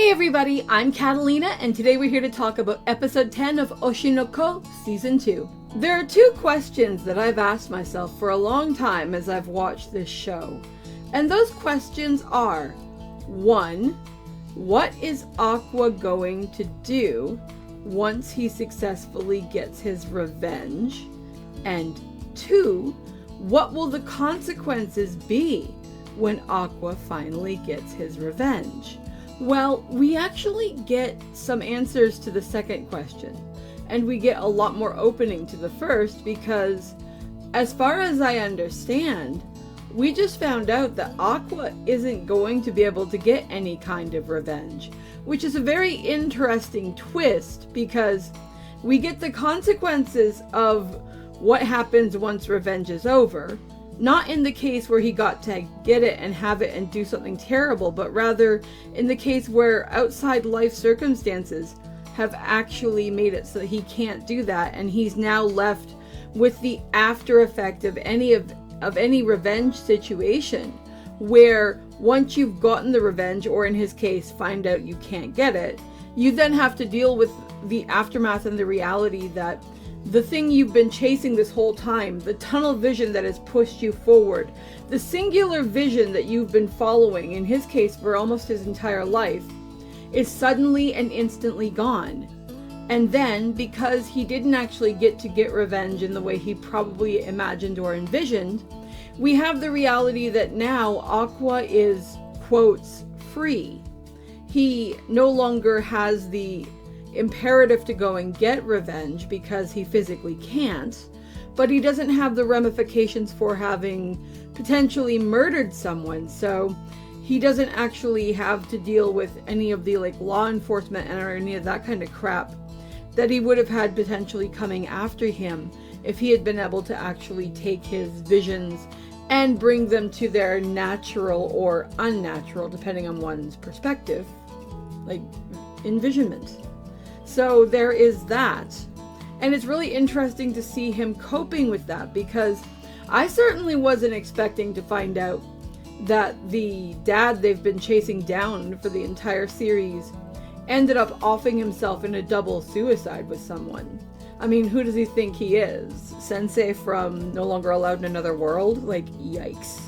Hey everybody, I'm Katallina, and today we're here to talk about episode 10 of Oshi no Ko, season 2. There are two questions that I've asked myself for a long time as I've watched this show. And those questions are, 1. What is Aqua going to do once he successfully gets his revenge? And 2. What will the consequences be when Aqua finally gets his revenge? Well, we actually get some answers to the second question, and we get a lot more opening to the first because, as far as I understand, we just found out that Aqua isn't going to be able to get any kind of revenge, which is a very interesting twist because we get the consequences of what happens once revenge is over. Not in the case where he got to get it and have it and do something terrible, but rather in the case where outside life circumstances have actually made it so that he can't do that, and he's now left with the after effect of any revenge situation, where once you've gotten the revenge, or in his case, find out you can't get it, you then have to deal with the aftermath and the reality that the thing you've been chasing this whole time, the tunnel vision that has pushed you forward, the singular vision that you've been following, in his case for almost his entire life, is suddenly and instantly gone. And then, because he didn't actually get to get revenge in the way he probably imagined or envisioned, we have the reality that now Aqua is, quotes, free. He no longer has the imperative to go and get revenge because he physically can't, but he doesn't have the ramifications for having potentially murdered someone, so he doesn't actually have to deal with any of the law enforcement or any of that kind of crap that he would have had potentially coming after him if he had been able to actually take his visions and bring them to their natural or unnatural, depending on one's perspective, envisionment. So there is that. And it's really interesting to see him coping with that, because I certainly wasn't expecting to find out that the dad they've been chasing down for the entire series ended up offing himself in a double suicide with someone. I mean, who does he think he is? Sensei from No Longer Allowed in Another World? Yikes.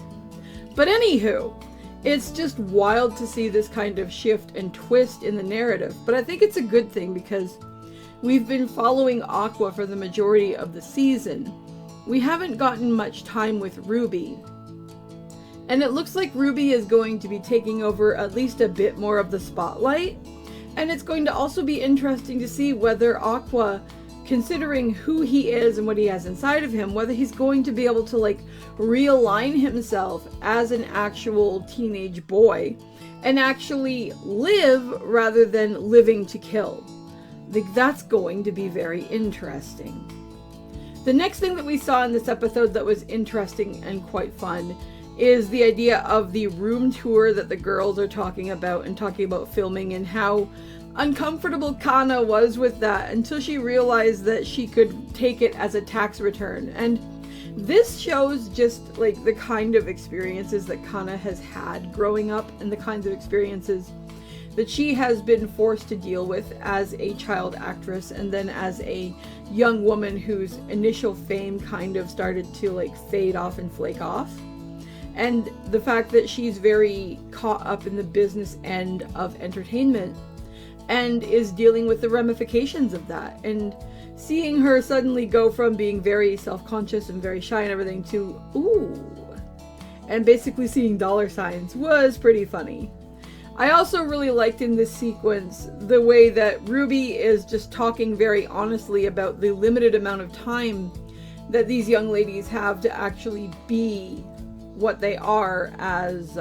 But anywho, it's just wild to see this kind of shift and twist in the narrative, but I think it's a good thing because we've been following Aqua for the majority of the season. We haven't gotten much time with Ruby, and it looks like Ruby is going to be taking over at least a bit more of the spotlight, and it's going to also be interesting to see whether Aqua, considering who he is and what he has inside of him, whether he's going to be able to realign himself as an actual teenage boy and actually live rather than living to kill. That's going to be very interesting. The next thing that we saw in this episode that was interesting and quite fun is the idea of the room tour that the girls are talking about filming, and how uncomfortable Kana was with that until she realized that she could take it as a tax return. And this shows just the kind of experiences that Kana has had growing up, and the kinds of experiences that she has been forced to deal with as a child actress, and then as a young woman whose initial fame kind of started to fade off and flake off. And the fact that she's very caught up in the business end of entertainment and is dealing with the ramifications of that, and seeing her suddenly go from being very self-conscious and very shy and everything to ooh, and basically seeing dollar signs was pretty funny. I also really liked in this sequence the way that Ruby is just talking very honestly about the limited amount of time that these young ladies have to actually be what they are as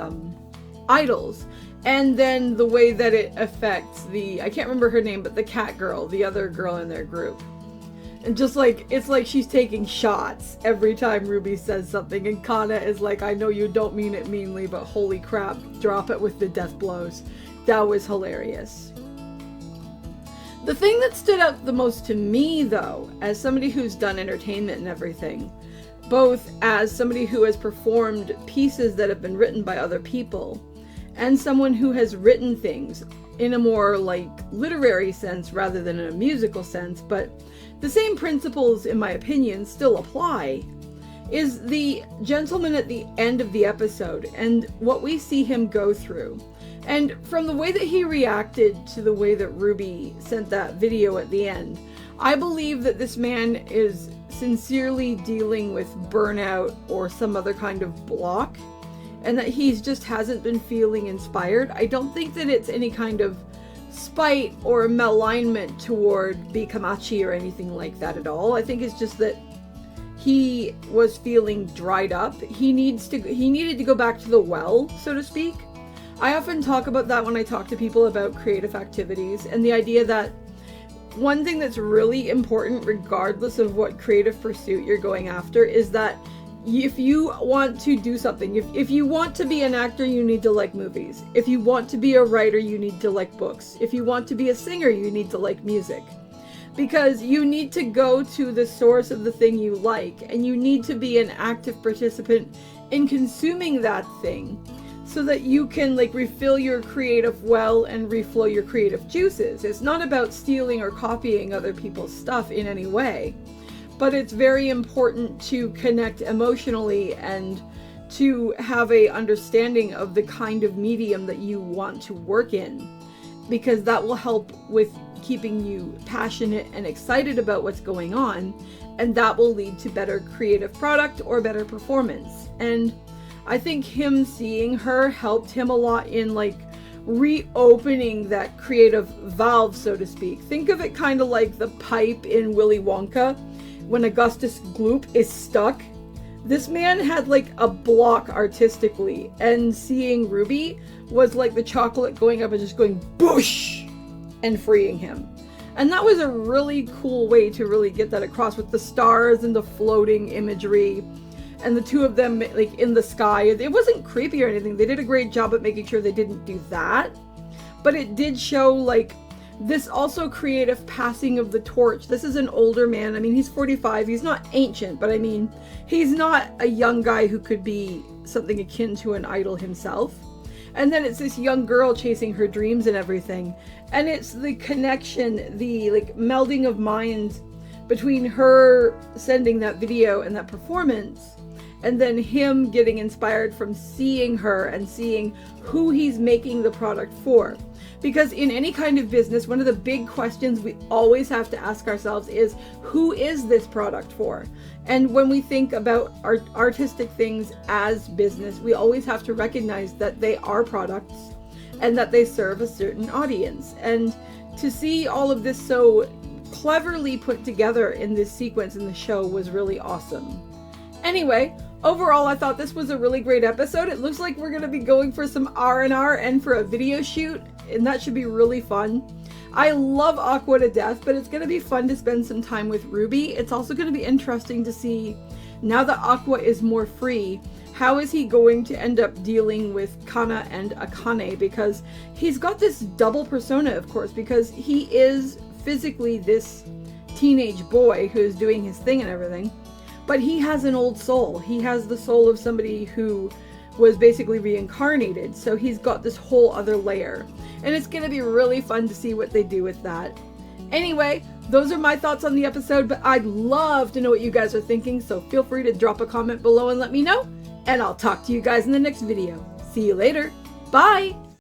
idols. And then the way that it affects I can't remember her name, but the cat girl, the other girl in their group. And just it's like she's taking shots every time Ruby says something, and Kana is I know you don't mean it meanly, but holy crap, drop it with the death blows. That was hilarious. The thing that stood out the most to me, though, as somebody who's done entertainment and everything, both as somebody who has performed pieces that have been written by other people, and someone who has written things in a more like literary sense rather than in a musical sense, but the same principles, in my opinion, still apply, is the gentleman at the end of the episode and what we see him go through. And from the way that he reacted to the way that Ruby sent that video at the end, I believe that this man is sincerely dealing with burnout or some other kind of block, and that he just hasn't been feeling inspired. I don't think that it's any kind of spite or malalignment toward Bikamachi or anything like that at all. I think it's just that he was feeling dried up. He needed to go back to the well, so to speak. I often talk about that when I talk to people about creative activities, and the idea that one thing that's really important, regardless of what creative pursuit you're going after, is that if you want to do something, if you want to be an actor, you need to like movies. If you want to be a writer, you need to like books. If you want to be a singer, you need to like music. Because you need to go to the source of the thing you like, and you need to be an active participant in consuming that thing so that you can like refill your creative well and reflow your creative juices. It's not about stealing or copying other people's stuff in any way. But it's very important to connect emotionally and to have a understanding of the kind of medium that you want to work in, because that will help with keeping you passionate and excited about what's going on, and that will lead to better creative product or better performance. And I think him seeing her helped him a lot in like reopening that creative valve, so to speak. Think of it kind of like the pipe in Willy Wonka when Augustus Gloop is stuck. This man had like a block artistically, and seeing Ruby was like the chocolate going up and just going boosh and freeing him. And that was a really cool way to really get that across, with the stars and the floating imagery and the two of them like in the sky. It wasn't creepy or anything. They did a great job at making sure they didn't do that, but it did show like this also creative passing of the torch. This is an older man. I mean, he's 45. He's not ancient, but I mean, he's not a young guy who could be something akin to an idol himself. And then it's this young girl chasing her dreams and everything. And it's the connection, the like melding of minds between her sending that video and that performance, and then him getting inspired from seeing her and seeing who he's making the product for. Because in any kind of business, one of the big questions we always have to ask ourselves is, who is this product for? And when we think about artistic things as business, we always have to recognize that they are products and that they serve a certain audience. And to see all of this so cleverly put together in this sequence in the show was really awesome. Anyway, overall, I thought this was a really great episode. It looks like we're going to be going for some R&R and for a video shoot, and that should be really fun. I love Aqua to death, but it's going to be fun to spend some time with Ruby. It's also going to be interesting to see, now that Aqua is more free, how is he going to end up dealing with Kana and Akane, because he's got this double persona, of course, because he is physically this teenage boy who's doing his thing and everything, but he has an old soul. He has the soul of somebody who was basically reincarnated, so he's got this whole other layer, and it's going to be really fun to see what they do with that. Anyway, those are my thoughts on the episode, but I'd love to know what you guys are thinking, so feel free to drop a comment below and let me know, and I'll talk to you guys in the next video. See you later. Bye!